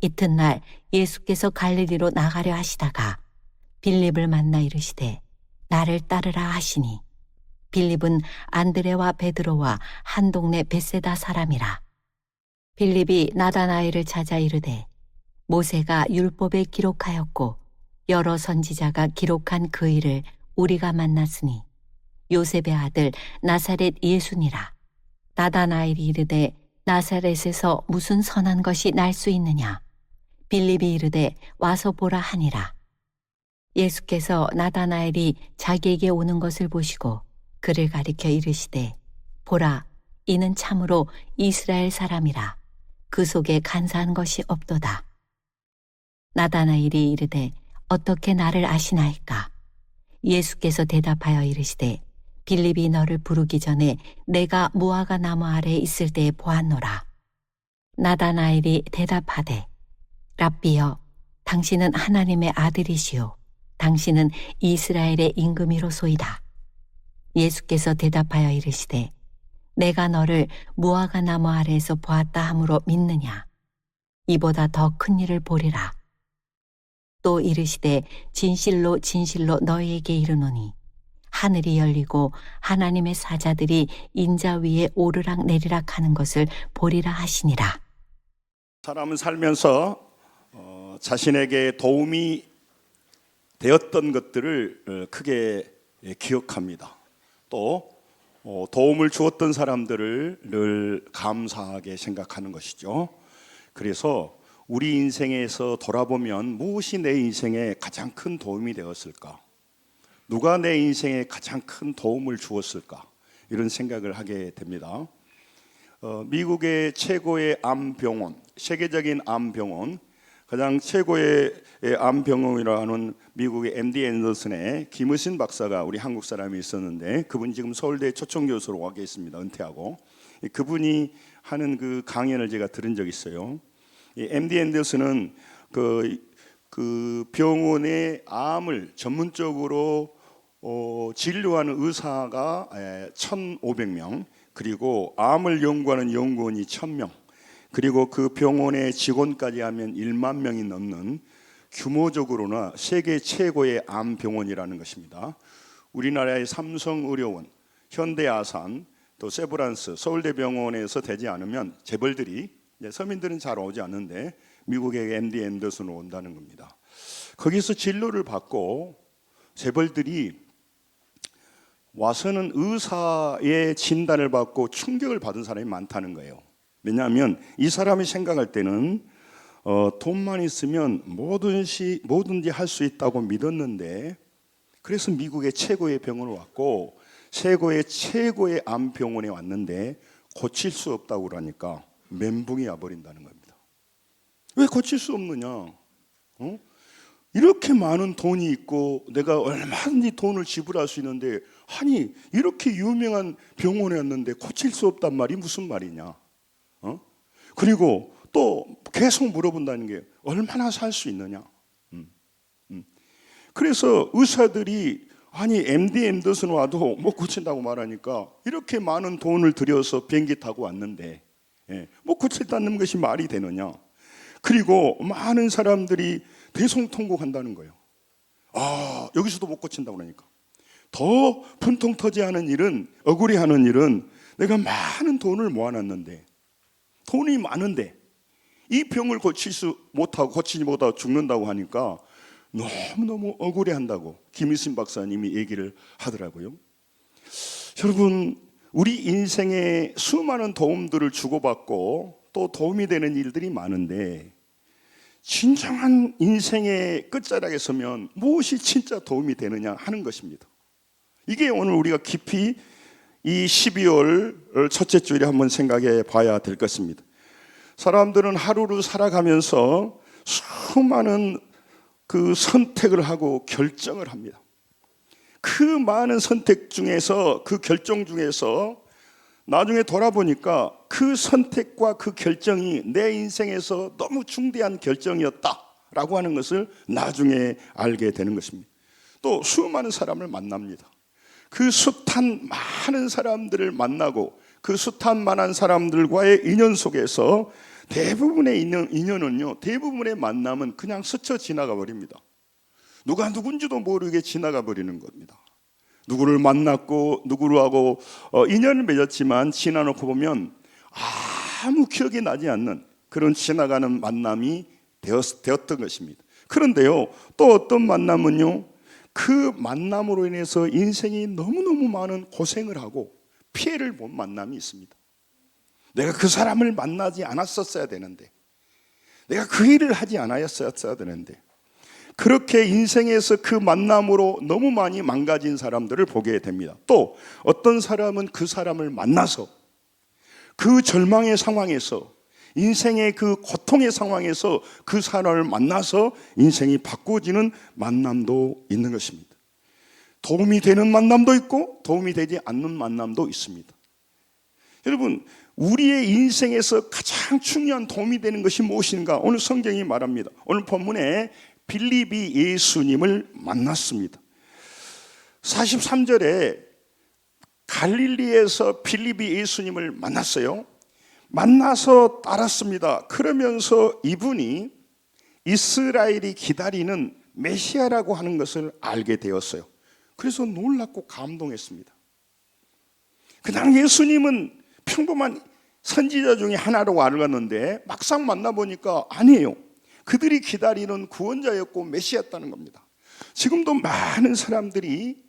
이튿날 예수께서 갈릴리로 나가려 하시다가 빌립을 만나 이르시되 나를 따르라 하시니 빌립은 안드레와 베드로와 한 동네 벳세다 사람이라. 빌립이 나다나엘을 찾아 이르되 모세가 율법에 기록하였고 여러 선지자가 기록한 그 일을 우리가 만났으니 요셉의 아들 나사렛 예수니라. 나다나엘이 이르되 나사렛에서 무슨 선한 것이 날 수 있느냐. 빌립이 이르되 와서 보라 하니라. 예수께서 나다나엘이 자기에게 오는 것을 보시고 그를 가리켜 이르시되 보라, 이는 참으로 이스라엘 사람이라. 그 속에 간사한 것이 없도다. 나다나엘이 이르되 어떻게 나를 아시나이까? 예수께서 대답하여 이르시되 빌립이 너를 부르기 전에 내가 무화과 나무 아래에 있을 때에 보았노라. 나다나엘이 대답하되 랍비여, 당신은 하나님의 아들이시오. 당신은 이스라엘의 임금이로소이다. 예수께서 대답하여 이르시되 내가 너를 무화과 나무 아래에서 보았다 함으로 믿느냐? 이보다 더 큰 일을 보리라. 또 이르시되 진실로 진실로 너희에게 이르노니 하늘이 열리고 하나님의 사자들이 인자 위에 오르락 내리락 하는 것을 보리라 하시니라. 사람은 살면서 자신에게 도움이 되었던 것들을 크게 기억합니다. 또 도움을 주었던 사람들을 늘 감사하게 생각하는 것이죠. 그래서 우리 인생에서 돌아보면 무엇이 내 인생에 가장 큰 도움이 되었을까? 누가 내 인생에 가장 큰 도움을 주었을까? 이런 생각을 하게 됩니다. 미국의 최고의 암병원, 세계적인 암병원, 가장 최고의 암병원이라 하는 미국의 MD 앤더슨의 김의신 박사가 우리 한국 사람이 있었는데 그분이 지금 서울대 초청교수로 와 계십니다. 은퇴하고. 그분이 하는 그 강연을 제가 들은 적이 있어요. MD 앤더슨은 그 병원의 암을 전문적으로 진료하는 의사가 1,500명, 그리고 암을 연구하는 연구원이 1,000명, 그리고 그 병원의 직원까지 하면 1만 명이 넘는 규모적으로나 세계 최고의 암병원이라는 것입니다. 우리나라의 삼성의료원, 현대아산, 또 세브란스, 서울대병원에서 되지 않으면 재벌들이, 서민들은 잘 오지 않는데 미국의 MD 앤더슨으로 온다는 겁니다. 거기서 진료를 받고 재벌들이 와서는 의사의 진단을 받고 충격을 받은 사람이 많다는 거예요. 왜냐하면 이 사람이 생각할 때는 돈만 있으면 뭐든지 할 수 있다고 믿었는데, 그래서 미국의 최고의 병원을 왔고 최고의 암병원에 왔는데 고칠 수 없다고 그러니까 멘붕이 와버린다는 겁니다. 왜 고칠 수 없느냐? 이렇게 많은 돈이 있고 내가 얼마든지 돈을 지불할 수 있는데, 아니 이렇게 유명한 병원에 왔는데 고칠 수 없단 말이 무슨 말이냐? 그리고 또 계속 물어본다는 게 얼마나 살 수 있느냐? 그래서 의사들이 아니 MD 앤더슨 와도 못 고친다고 말하니까 이렇게 많은 돈을 들여서 비행기 타고 왔는데 못 고친다는 것이 말이 되느냐? 그리고 많은 사람들이 대성통곡한다는 거예요. 여기서도 못 고친다고 그러니까. 더 분통 터지하는 일은, 억울해하는 일은 내가 많은 돈을 모아놨는데, 돈이 많은데 이 병을 고치지 못하고 죽는다고 하니까 너무너무 억울해한다고 김희신 박사님이 얘기를 하더라고요. 여러분, 우리 인생에 수많은 도움들을 주고받고 또 도움이 되는 일들이 많은데, 진정한 인생의 끝자락에 서면 무엇이 진짜 도움이 되느냐 하는 것입니다. 이게 오늘 우리가 깊이 이 12월 첫째 주일에 한번 생각해 봐야 될 것입니다. 사람들은 하루를 살아가면서 수많은 그 선택을 하고 결정을 합니다. 그 많은 선택 중에서, 그 결정 중에서 나중에 돌아보니까 그 선택과 그 결정이 내 인생에서 너무 중대한 결정이었다라고 하는 것을 나중에 알게 되는 것입니다. 또 수많은 사람을 만납니다. 그 숱한 많은 사람들을 만나고 그 숱한 많은 사람들과의 인연 속에서 대부분의 인연은요, 대부분의 만남은 그냥 스쳐 지나가 버립니다. 누가 누군지도 모르게 지나가 버리는 겁니다. 누구를 만났고 누구하고 인연을 맺었지만 지나놓고 보면 아무 기억이 나지 않는 그런 지나가는 만남이 되었던 것입니다. 그런데요, 또 어떤 만남은요, 그 만남으로 인해서 인생이 너무너무 많은 고생을 하고 피해를 본 만남이 있습니다. 내가 그 사람을 만나지 않았었어야 되는데, 내가 그 일을 하지 않았어야 되는데, 그렇게 인생에서 그 만남으로 너무 많이 망가진 사람들을 보게 됩니다. 또 어떤 사람은 그 사람을 만나서 그 절망의 상황에서, 인생의 그 고통의 상황에서 그 사람을 만나서 인생이 바꿔지는 만남도 있는 것입니다. 도움이 되는 만남도 있고 도움이 되지 않는 만남도 있습니다. 여러분, 우리의 인생에서 가장 중요한 도움이 되는 것이 무엇인가? 오늘 성경이 말합니다. 오늘 본문에 빌립이 예수님을 만났습니다. 43절에 갈릴리에서 빌립이 예수님을 만났어요. 만나서 따랐습니다. 그러면서 이분이 이스라엘이 기다리는 메시아라고 하는 것을 알게 되었어요. 그래서 놀랍고 감동했습니다. 그냥 예수님은 평범한 선지자 중에 하나라고 알았는데 막상 만나보니까 아니에요. 그들이 기다리는 구원자였고 메시아였다는 겁니다. 지금도 많은 사람들이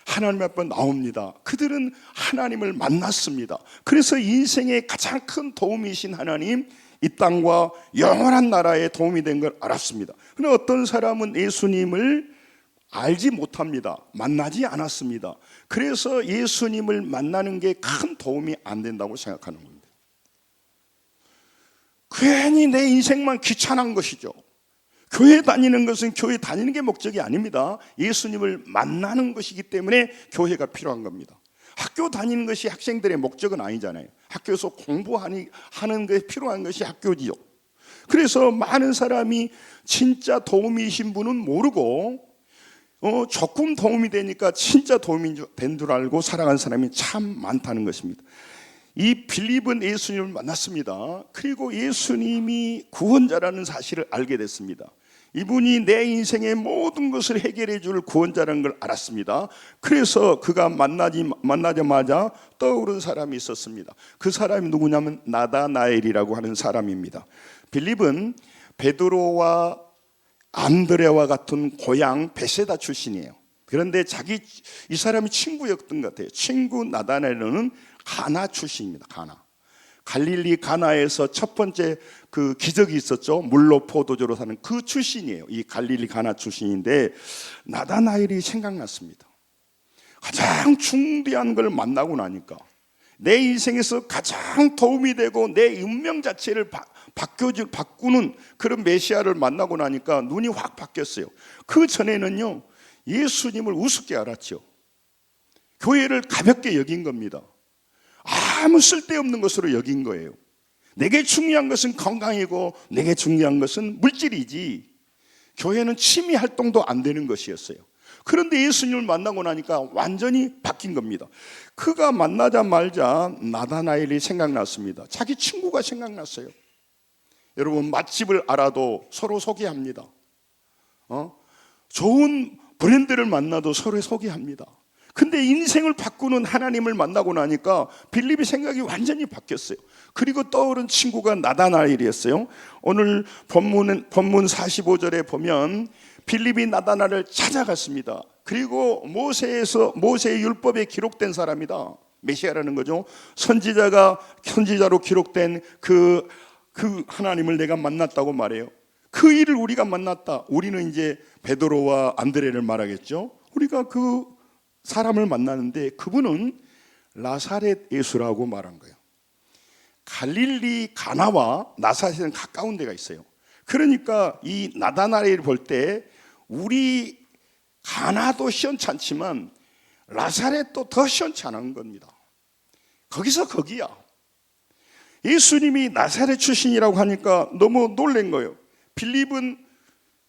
하나님 앞에 나옵니다. 그들은 하나님을 만났습니다. 그래서 인생의 가장 큰 도움이신 하나님, 이 땅과 영원한 나라에 도움이 된 걸 알았습니다. 그런데 어떤 사람은 예수님을 알지 못합니다. 만나지 않았습니다. 그래서 예수님을 만나는 게 큰 도움이 안 된다고 생각하는 겁니다. 괜히 내 인생만 귀찮은 것이죠. 교회 다니는 것은 교회 다니는 게 목적이 아닙니다. 예수님을 만나는 것이기 때문에 교회가 필요한 겁니다. 학교 다니는 것이 학생들의 목적은 아니잖아요. 학교에서 공부하는 게 필요한 것이 학교지요. 그래서 많은 사람이 진짜 도움이신 분은 모르고 조금 도움이 되니까 진짜 도움이 된 줄 알고 살아간 사람이 참 많다는 것입니다. 이 빌립은 예수님을 만났습니다. 그리고 예수님이 구원자라는 사실을 알게 됐습니다. 이분이 내 인생의 모든 것을 해결해 줄 구원자라는 걸 알았습니다. 그래서 그가 만나자마자 떠오른 사람이 있었습니다. 그 사람이 누구냐면 나다나엘이라고 하는 사람입니다. 빌립은 베드로와 안드레와 같은 고향 베세다 출신이에요. 그런데 이 사람이 친구였던 것 같아요. 친구 나다나엘은 가나 출신입니다. 갈릴리 가나에서 첫 번째 그 기적이 있었죠. 물로 포도주로 사는 그 출신이에요. 이 갈릴리 가나 출신인데 나다나엘이 생각났습니다. 가장 중대한 걸 만나고 나니까 내 인생에서 가장 도움이 되고 내 운명 자체를 바꾸는 그런 메시아를 만나고 나니까 눈이 확 바뀌었어요. 그 전에는요, 예수님을 우습게 알았죠. 교회를 가볍게 여긴 겁니다. 아무 쓸데없는 것으로 여긴 거예요. 내게 중요한 것은 건강이고 내게 중요한 것은 물질이지 교회는 취미 활동도 안 되는 것이었어요. 그런데 예수님을 만나고 나니까 완전히 바뀐 겁니다. 그가 만나자마자 나다나엘이 생각났습니다. 자기 친구가 생각났어요. 여러분, 맛집을 알아도 서로 소개합니다. 좋은 브랜드를 만나도 서로 소개합니다. 근데 인생을 바꾸는 하나님을 만나고 나니까 빌립의 생각이 완전히 바뀌었어요. 그리고 떠오른 친구가 나다나엘이었어요. 오늘 본문 45절에 보면 빌립이 나다나엘을 찾아갔습니다. 그리고 모세의 율법에 기록된 사람이다. 메시아라는 거죠. 선지자로 기록된 그 하나님을 내가 만났다고 말해요. 그 일을 우리가 만났다. 우리는 이제 베드로와 안드레를 말하겠죠. 우리가 그 사람을 만나는데 그분은 나사렛 예수라고 말한 거예요. 갈릴리 가나와 나사렛은 가까운 데가 있어요. 그러니까 이 나다나엘을 볼 때 우리 가나도 시원찮지만 나사렛도 더 시원찮은 겁니다. 거기서 거기야. 예수님이 나사렛 출신이라고 하니까 너무 놀란 거예요. 빌립은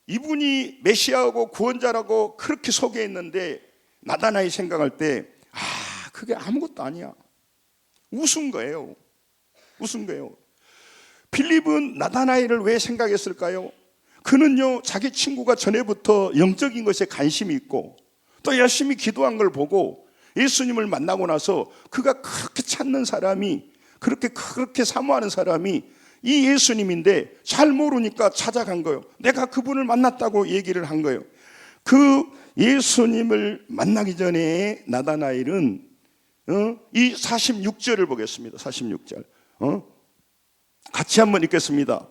이분이 메시아고 구원자라고 그렇게 소개했는데 나다나엘이 생각할 때 그게 아무것도 아니야. 웃은 거예요. 빌립은 나다나엘을 왜 생각했을까요? 그는요, 자기 친구가 전에부터 영적인 것에 관심이 있고 또 열심히 기도한 걸 보고 예수님을 만나고 나서 그가 그렇게 찾는 사람이, 그렇게 사모하는 사람이 이 예수님인데 잘 모르니까 찾아간 거예요. 내가 그분을 만났다고 얘기를 한 거예요. 그 예수님을 만나기 전에 나다나엘은 이 46절을 보겠습니다. 46절 같이 한번 읽겠습니다.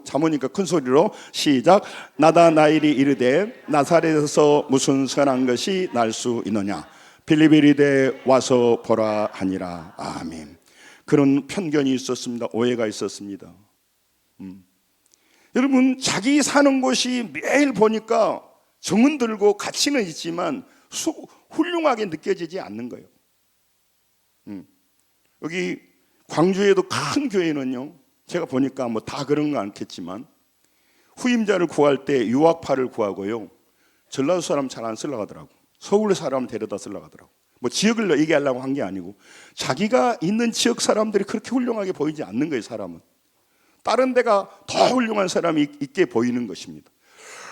잠오니까 큰 소리로 시작. 나다나엘이 이르되 나사렛에서 무슨 선한 것이 날 수 있느냐. 빌립이 이르되 와서 보라 하니라. 아멘. 그런 편견이 있었습니다. 오해가 있었습니다. 여러분, 자기 사는 곳이 매일 보니까 정은 들고 가치는 있지만 훌륭하게 느껴지지 않는 거예요. 여기 광주에도 큰 교회는요, 제가 보니까 뭐 다 그런 건 않겠지만 후임자를 구할 때 유학파를 구하고요, 전라도 사람 잘 안 쓰려고 하더라고. 서울 사람 데려다 쓰려고 하더라고. 뭐 지역을 얘기하려고 한 게 아니고 자기가 있는 지역 사람들이 그렇게 훌륭하게 보이지 않는 거예요. 사람은 다른 데가 더 훌륭한 사람이 있게 보이는 것입니다.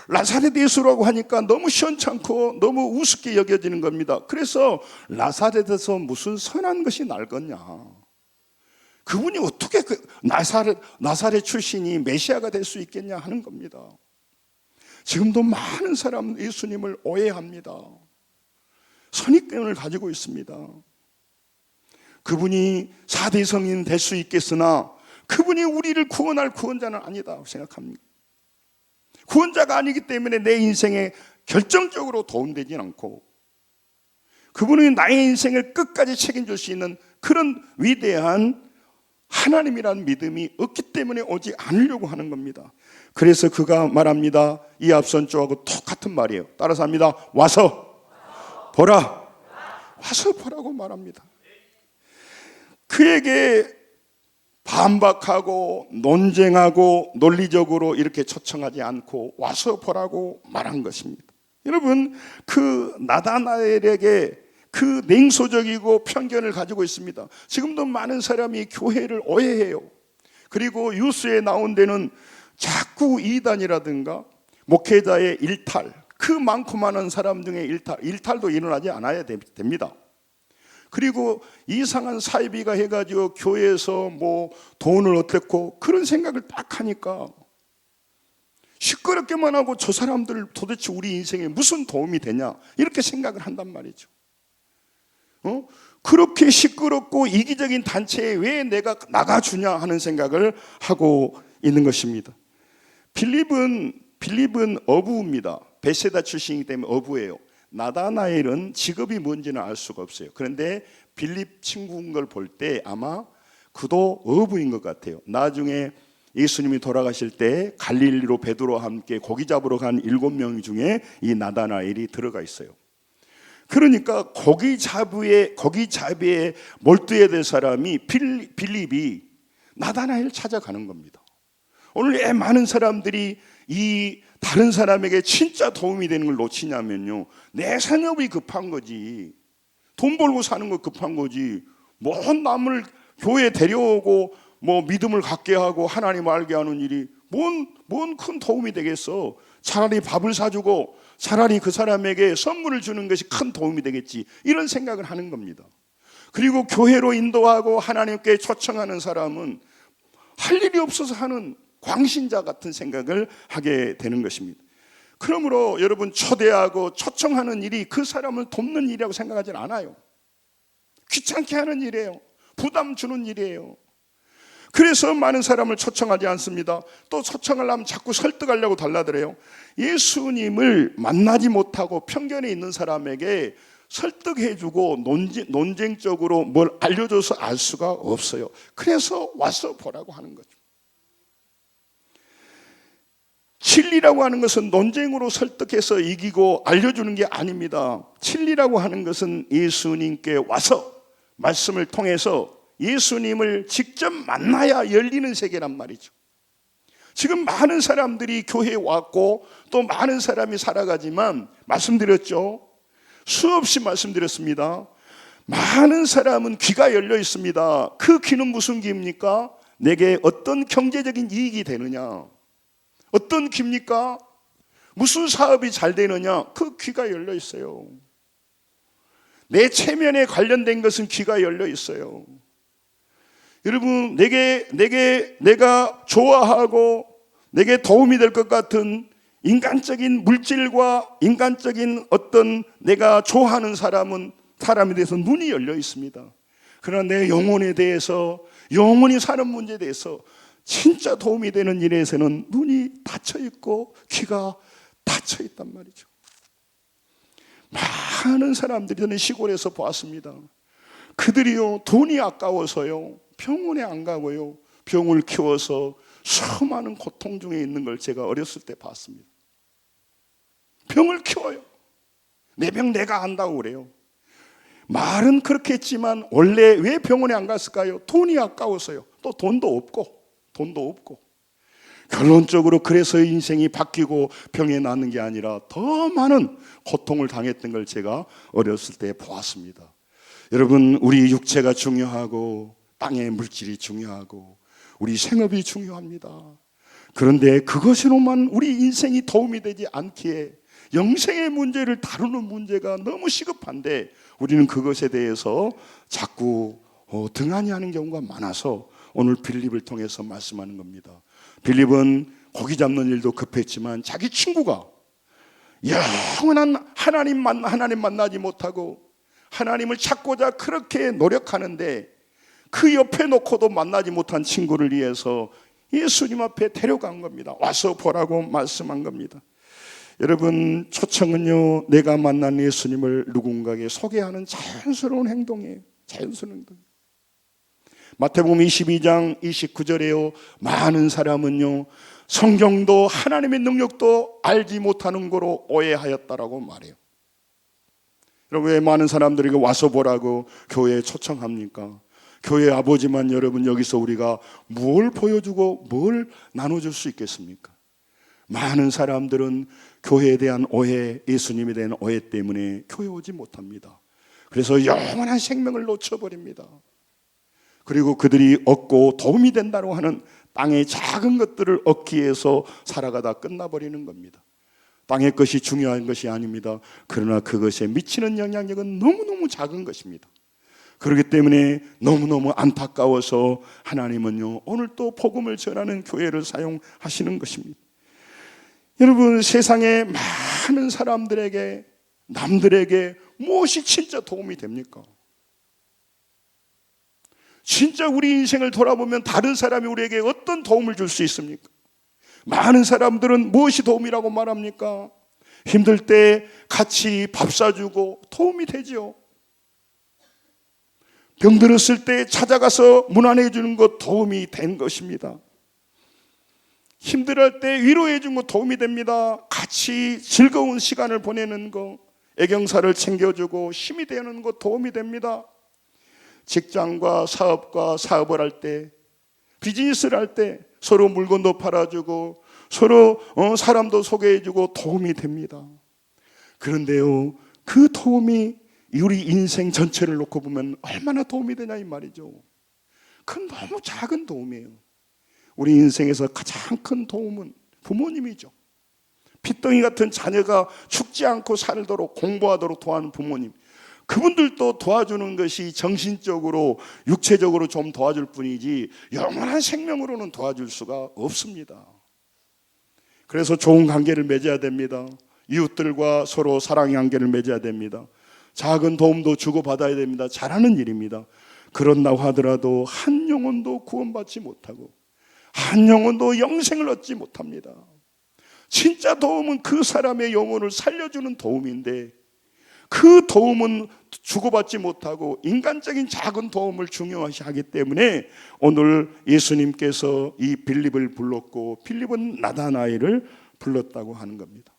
나사렛 예수라고 하니까 너무 시원찮고 너무 우습게 여겨지는 겁니다. 그래서 나사렛에서 무슨 선한 것이 날겠냐, 그분이 어떻게 나사렛 출신이 메시아가 될 수 있겠냐 하는 겁니다. 지금도 많은 사람은 예수님을 오해합니다. 선입견을 가지고 있습니다. 그분이 4대 성인 될 수 있겠으나 그분이 우리를 구원할 구원자는 아니다 생각합니다. 구원자가 아니기 때문에 내 인생에 결정적으로 도움되지 않고, 그분은 나의 인생을 끝까지 책임질 수 있는 그런 위대한 하나님이라는 믿음이 없기 때문에 오지 않으려고 하는 겁니다. 그래서 그가 말합니다. 이 앞선 쪽하고 똑같은 말이에요. 따라서 합니다. 와서 보라. 와서 보라고 말합니다. 그에게 반박하고 논쟁하고 논리적으로 이렇게 초청하지 않고 와서 보라고 말한 것입니다. 여러분, 그 나다나엘에게 그 냉소적이고 편견을 가지고 있습니다. 지금도 많은 사람이 교회를 오해해요. 그리고 뉴스에 나온 데는 자꾸 이단이라든가 목회자의 일탈, 그 많고 많은 사람 중에 일탈도 일어나지 않아야 됩니다. 그리고 이상한 사이비가 해가지고 교회에서 뭐 돈을 어떻고 그런 생각을 딱 하니까 시끄럽게만 하고 저 사람들 도대체 우리 인생에 무슨 도움이 되냐 이렇게 생각을 한단 말이죠. 그렇게 시끄럽고 이기적인 단체에 왜 내가 나가주냐 하는 생각을 하고 있는 것입니다. 빌립은 어부입니다. 베세다 출신이기 때문에 어부예요. 나다나엘은 직업이 뭔지는 알 수가 없어요. 그런데 빌립 친구인 걸 볼 때 아마 그도 어부인 것 같아요. 나중에 예수님이 돌아가실 때 갈릴리로 베드로와 함께 고기 잡으러 간 7명 중에 이 나다나엘이 들어가 있어요. 그러니까 고기 잡이에 몰두해야 될 사람이 빌립이 나다나엘을 찾아가는 겁니다. 오늘 왜 많은 사람들이 이 다른 사람에게 진짜 도움이 되는 걸 놓치냐면요, 내 생업이 급한 거지, 돈 벌고 사는 거 급한 거지, 뭔 남을 교회에 데려오고 뭐 믿음을 갖게 하고 하나님 알게 하는 일이 뭔 큰 도움이 되겠어. 차라리 밥을 사주고 차라리 그 사람에게 선물을 주는 것이 큰 도움이 되겠지, 이런 생각을 하는 겁니다. 그리고 교회로 인도하고 하나님께 초청하는 사람은 할 일이 없어서 하는 광신자 같은 생각을 하게 되는 것입니다. 그러므로 여러분, 초대하고 초청하는 일이 그 사람을 돕는 일이라고 생각하지는 않아요. 귀찮게 하는 일이에요. 부담 주는 일이에요. 그래서 많은 사람을 초청하지 않습니다. 또 초청하려면 자꾸 설득하려고 달라들어요. 예수님을 만나지 못하고 편견에 있는 사람에게 설득해주고 논쟁적으로 뭘 알려줘서 알 수가 없어요. 그래서 와서 보라고 하는 거죠. 진리라고 하는 것은 논쟁으로 설득해서 이기고 알려주는 게 아닙니다. 진리라고 하는 것은 예수님께 와서 말씀을 통해서 예수님을 직접 만나야 열리는 세계란 말이죠. 지금 많은 사람들이 교회에 왔고 또 많은 사람이 살아가지만, 말씀드렸죠. 수없이 말씀드렸습니다. 많은 사람은 귀가 열려 있습니다. 그 귀는 무슨 귀입니까? 내게 어떤 경제적인 이익이 되느냐, 어떤 귀입니까? 무슨 사업이 잘 되느냐, 그 귀가 열려 있어요. 내 체면에 관련된 것은 귀가 열려 있어요. 여러분, 내가 좋아하고 내게 도움이 될 것 같은 인간적인 물질과 인간적인 어떤 내가 좋아하는 사람에 대해서 눈이 열려 있습니다. 그러나 내 영혼에 대해서, 영혼이 사는 문제에 대해서 진짜 도움이 되는 일에서는 눈이 닫혀 있고 귀가 닫혀 있단 말이죠. 많은 사람들이 저는 시골에서 보았습니다. 그들이요, 돈이 아까워서요, 병원에 안 가고요, 병을 키워서 수많은 고통 중에 있는 걸 제가 어렸을 때 봤습니다. 병을 키워요. 내 병 내가 안다고 그래요. 말은 그렇게 했지만 원래 왜 병원에 안 갔을까요? 돈이 아까워서요. 또 돈도 없고. 결론적으로 그래서 인생이 바뀌고 병에 낫는 게 아니라 더 많은 고통을 당했던 걸 제가 어렸을 때 보았습니다. 여러분, 우리 육체가 중요하고 땅의 물질이 중요하고 우리 생업이 중요합니다. 그런데 그것으로만 우리 인생이 도움이 되지 않기에 영생의 문제를 다루는 문제가 너무 시급한데 우리는 그것에 대해서 자꾸 등한히 하는 경우가 많아서 오늘 빌립을 통해서 말씀하는 겁니다. 빌립은 고기 잡는 일도 급했지만 자기 친구가 영원한 하나님 만나지 못하고 하나님을 찾고자 그렇게 노력하는데 그 옆에 놓고도 만나지 못한 친구를 위해서 예수님 앞에 데려간 겁니다. 와서 보라고 말씀한 겁니다. 여러분, 초청은요, 내가 만난 예수님을 누군가에게 소개하는 자연스러운 행동이에요. 자연스러운 행동. 마태복음 22장 29절에요, 많은 사람은요, 성경도 하나님의 능력도 알지 못하는 거로 오해하였다라고 말해요. 여러분, 왜 많은 사람들이 와서 보라고 교회에 초청합니까? 교회 아버지만 여러분 여기서 우리가 뭘 보여주고 뭘 나눠줄 수 있겠습니까? 많은 사람들은 교회에 대한 오해, 예수님에 대한 오해 때문에 교회 오지 못합니다. 그래서 영원한 생명을 놓쳐버립니다. 그리고 그들이 얻고 도움이 된다고 하는 땅의 작은 것들을 얻기 위해서 살아가다 끝나버리는 겁니다. 땅의 것이 중요한 것이 아닙니다. 그러나 그것에 미치는 영향력은 너무너무 작은 것입니다. 그렇기 때문에 너무너무 안타까워서 하나님은요, 오늘 또 복음을 전하는 교회를 사용하시는 것입니다. 여러분, 세상에 많은 사람들에게, 남들에게 무엇이 진짜 도움이 됩니까? 진짜 우리 인생을 돌아보면 다른 사람이 우리에게 어떤 도움을 줄 수 있습니까? 많은 사람들은 무엇이 도움이라고 말합니까? 힘들 때 같이 밥 사주고 도움이 되죠. 병들었을 때 찾아가서 문안해 주는 것 도움이 된 것입니다. 힘들을 때 위로해 주는 것 도움이 됩니다. 같이 즐거운 시간을 보내는 것, 애경사를 챙겨주고 힘이 되는 것 도움이 됩니다. 직장과 사업과 사업을 할 때, 비즈니스를 할 때 서로 물건도 팔아주고 서로 사람도 소개해주고 도움이 됩니다. 그런데요, 그 도움이 우리 인생 전체를 놓고 보면 얼마나 도움이 되냐 이 말이죠. 그건 너무 작은 도움이에요. 우리 인생에서 가장 큰 도움은 부모님이죠. 핏덩이 같은 자녀가 죽지 않고 살도록 공부하도록 도와주는 부모님, 그분들도 도와주는 것이 정신적으로 육체적으로 좀 도와줄 뿐이지 영원한 생명으로는 도와줄 수가 없습니다. 그래서 좋은 관계를 맺어야 됩니다. 이웃들과 서로 사랑의 관계를 맺어야 됩니다. 작은 도움도 주고받아야 됩니다. 잘하는 일입니다. 그런다고 하더라도 한 영혼도 구원받지 못하고 한 영혼도 영생을 얻지 못합니다. 진짜 도움은 그 사람의 영혼을 살려주는 도움인데 그 도움은 주고받지 못하고 인간적인 작은 도움을 중요시하기 때문에 오늘 예수님께서 이 빌립을 불렀고 빌립은 나다나엘을 불렀다고 하는 겁니다.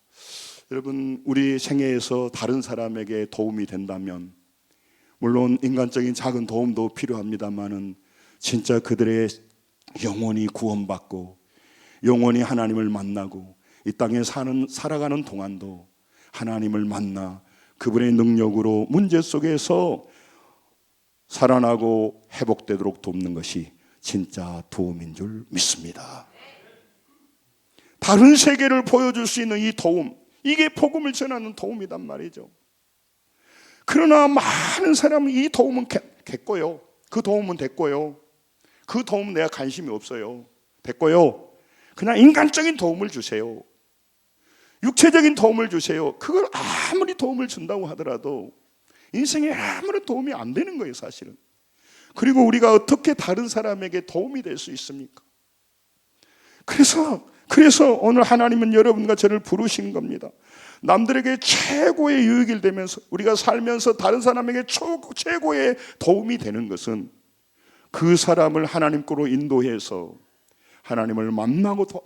여러분, 우리 생애에서 다른 사람에게 도움이 된다면 물론 인간적인 작은 도움도 필요합니다만은 진짜 그들의 영혼이 구원받고 영혼이 하나님을 만나고 이 땅에 살아가는 동안도 하나님을 만나 그분의 능력으로 문제 속에서 살아나고 회복되도록 돕는 것이 진짜 도움인 줄 믿습니다. 다른 세계를 보여줄 수 있는 이 도움, 이게 복음을 전하는 도움이란 말이죠. 그러나 많은 사람은 이 도움은 됐고요. 그 도움은 됐고요. 그 도움은 내가 관심이 없어요. 됐고요. 그냥 인간적인 도움을 주세요. 육체적인 도움을 주세요. 그걸 아무리 도움을 준다고 하더라도 인생에 아무런 도움이 안 되는 거예요, 사실은. 그리고 우리가 어떻게 다른 사람에게 도움이 될 수 있습니까? 그래서 오늘 하나님은 여러분과 저를 부르신 겁니다. 남들에게 최고의 유익이 되면서 우리가 살면서 다른 사람에게 최고의 도움이 되는 것은 그 사람을 하나님 거로 인도해서 하나님을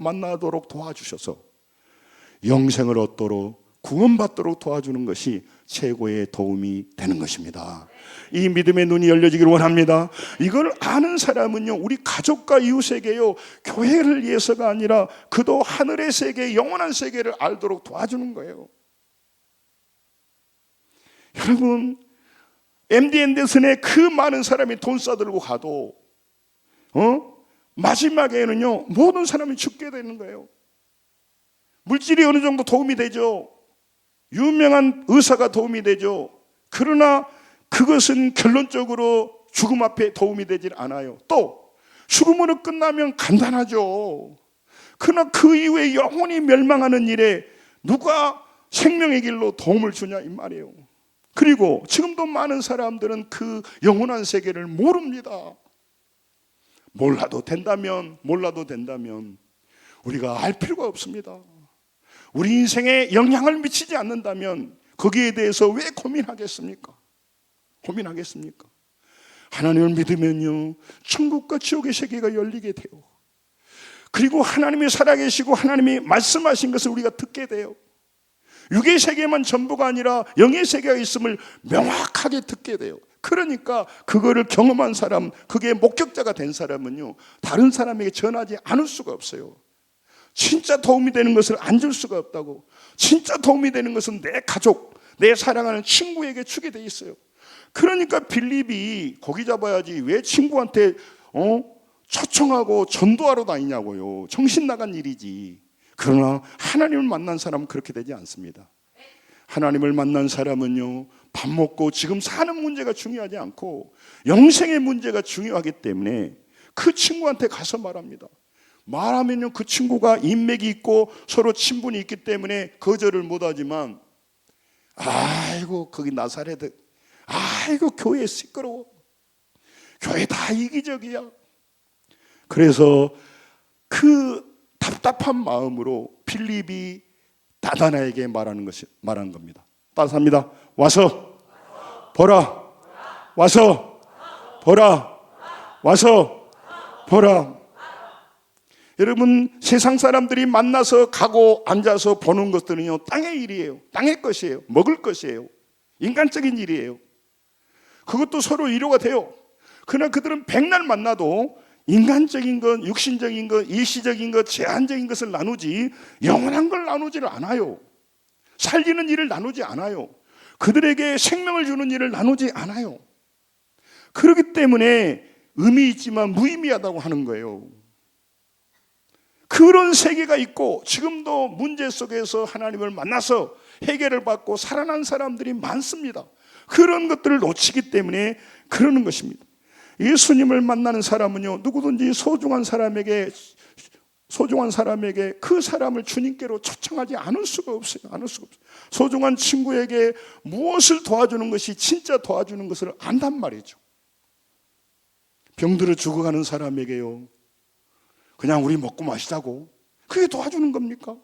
만나도록 도와주셔서 영생을 얻도록 구원받도록 도와주는 것이 최고의 도움이 되는 것입니다. 이 믿음의 눈이 열려지기를 원합니다. 이걸 아는 사람은요, 우리 가족과 이웃에게요, 교회를 위해서가 아니라 그도 하늘의 세계, 영원한 세계를 알도록 도와주는 거예요. 여러분, MD 앤더슨의 그 많은 사람이 돈 싸들고 가도 마지막에는요, 모든 사람이 죽게 되는 거예요. 물질이 어느 정도 도움이 되죠. 유명한 의사가 도움이 되죠. 그러나 그것은 결론적으로 죽음 앞에 도움이 되질 않아요. 또 죽음으로 끝나면 간단하죠. 그러나 그 이후에 영원히 멸망하는 일에 누가 생명의 길로 도움을 주냐 이 말이에요. 그리고 지금도 많은 사람들은 그 영원한 세계를 모릅니다. 몰라도 된다면 우리가 알 필요가 없습니다. 우리 인생에 영향을 미치지 않는다면 거기에 대해서 왜 고민하겠습니까? 하나님을 믿으면요, 천국과 지옥의 세계가 열리게 돼요. 그리고 하나님이 살아계시고 하나님이 말씀하신 것을 우리가 듣게 돼요. 육의 세계만 전부가 아니라 영의 세계가 있음을 명확하게 듣게 돼요. 그러니까 그거를 경험한 사람, 그게 목격자가 된 사람은요, 다른 사람에게 전하지 않을 수가 없어요. 진짜 도움이 되는 것을 안 줄 수가 없다고. 진짜 도움이 되는 것은 내 가족, 내 사랑하는 친구에게 주게 돼 있어요. 그러니까 빌립이 고기 잡아야지 왜 친구한테 초청하고 전도하러 다니냐고요. 정신 나간 일이지. 그러나 하나님을 만난 사람은 그렇게 되지 않습니다. 하나님을 만난 사람은요, 밥 먹고 지금 사는 문제가 중요하지 않고 영생의 문제가 중요하기 때문에 그 친구한테 가서 말합니다. 말하면요, 그 친구가 인맥이 있고 서로 친분이 있기 때문에 거절을 못하지만, 아이고 거기 나사렛, 아이고 교회 시끄러워, 교회 다 이기적이야. 그래서 그 답답한 마음으로 빌립이 나다나에게 말한 겁니다. 따뜻합니다. 와서 보라, 와서 보라, 와서 보라. 여러분, 세상 사람들이 만나서 가고 앉아서 보는 것들은요, 땅의 일이에요. 땅의 것이에요. 먹을 것이에요. 인간적인 일이에요. 그것도 서로 위로가 돼요. 그러나 그들은 백날 만나도 인간적인 것, 육신적인 것, 일시적인 것, 제한적인 것을 나누지 영원한 걸 나누지를 않아요. 살리는 일을 나누지 않아요. 그들에게 생명을 주는 일을 나누지 않아요. 그렇기 때문에 의미 있지만 무의미하다고 하는 거예요. 그런 세계가 있고 지금도 문제 속에서 하나님을 만나서 해결을 받고 살아난 사람들이 많습니다. 그런 것들을 놓치기 때문에 그러는 것입니다. 예수님을 만나는 사람은요, 누구든지 소중한 사람에게 그 사람을 주님께로 초청하지 않을 수가 없어요. 소중한 친구에게 무엇을 도와주는 것이 진짜 도와주는 것을 안단 말이죠. 병들어 죽어가는 사람에게요, 그냥 우리 먹고 마시자고, 그게 도와주는 겁니까?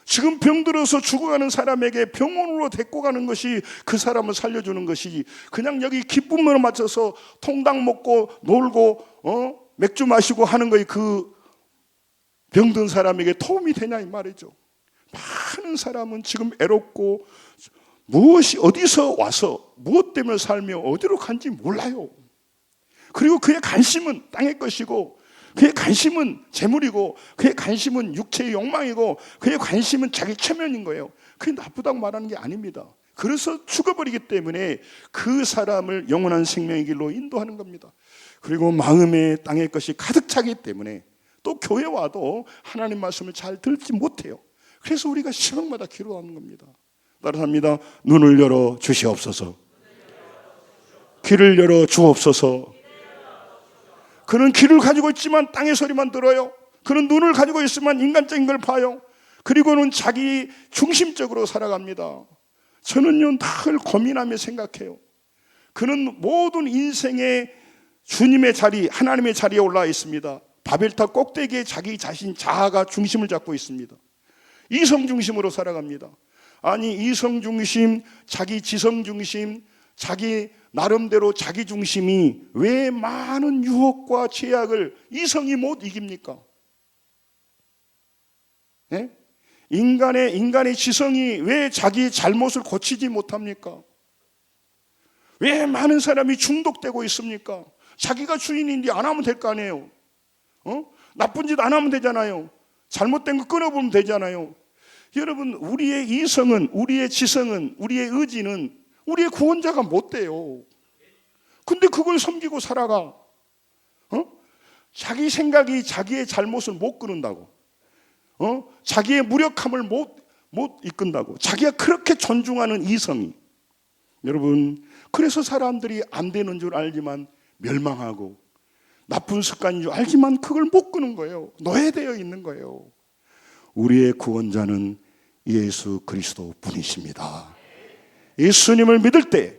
지금 병들어서 죽어가는 사람에게 병원으로 데리고 가는 것이 그 사람을 살려주는 것이, 그냥 여기 기쁨으로 맞춰서 통닭 먹고 놀고 맥주 마시고 하는 것이 그 병든 사람에게 도움이 되냐 이 말이죠. 많은 사람은 지금 애롭고 무엇이 어디서 와서 무엇 때문에 살며 어디로 간지 몰라요. 그리고 그의 관심은 땅의 것이고, 그의 관심은 재물이고, 그의 관심은 육체의 욕망이고, 그의 관심은 자기 체면인 거예요. 그게 나쁘다고 말하는 게 아닙니다. 그래서 죽어버리기 때문에 그 사람을 영원한 생명의 길로 인도하는 겁니다. 그리고 마음에 땅의 것이 가득 차기 때문에 또 교회 와도 하나님 말씀을 잘 듣지 못해요. 그래서 우리가 시간마다 기도하는 겁니다. 따라합니다. 눈을 열어 주시옵소서. 귀를 열어 주옵소서. 그는 귀를 가지고 있지만 땅의 소리만 들어요. 그는 눈을 가지고 있으면 인간적인 걸 봐요. 그리고는 자기 중심적으로 살아갑니다. 저는요 늘 고민하며 생각해요. 그는 모든 인생의 주님의 자리, 하나님의 자리에 올라와 있습니다. 바벨탑 꼭대기에 자기 자신 자아가 중심을 잡고 있습니다. 이성 중심으로 살아갑니다. 아니 이성 중심, 자기 지성 중심, 자기 나름대로 자기 중심이 왜 많은 유혹과 죄악을 이성이 못 이깁니까? 네? 인간의 지성이 왜 자기 잘못을 고치지 못합니까? 왜 많은 사람이 중독되고 있습니까? 자기가 주인인데 안 하면 될 거 아니에요. 나쁜 짓 안 하면 되잖아요. 잘못된 거 끊어보면 되잖아요. 여러분, 우리의 이성은, 우리의 지성은, 우리의 의지는 우리의 구원자가 못 돼요. 근데 그걸 섬기고 살아가. 자기 생각이 자기의 잘못을 못 끊는다고. 자기의 무력함을 못 이끈다고. 자기가 그렇게 존중하는 이성이. 여러분, 그래서 사람들이 안 되는 줄 알지만 멸망하고 나쁜 습관인 줄 알지만 그걸 못 끄는 거예요. 노예되어 있는 거예요. 우리의 구원자는 예수 그리스도 분이십니다. 예수님을 믿을 때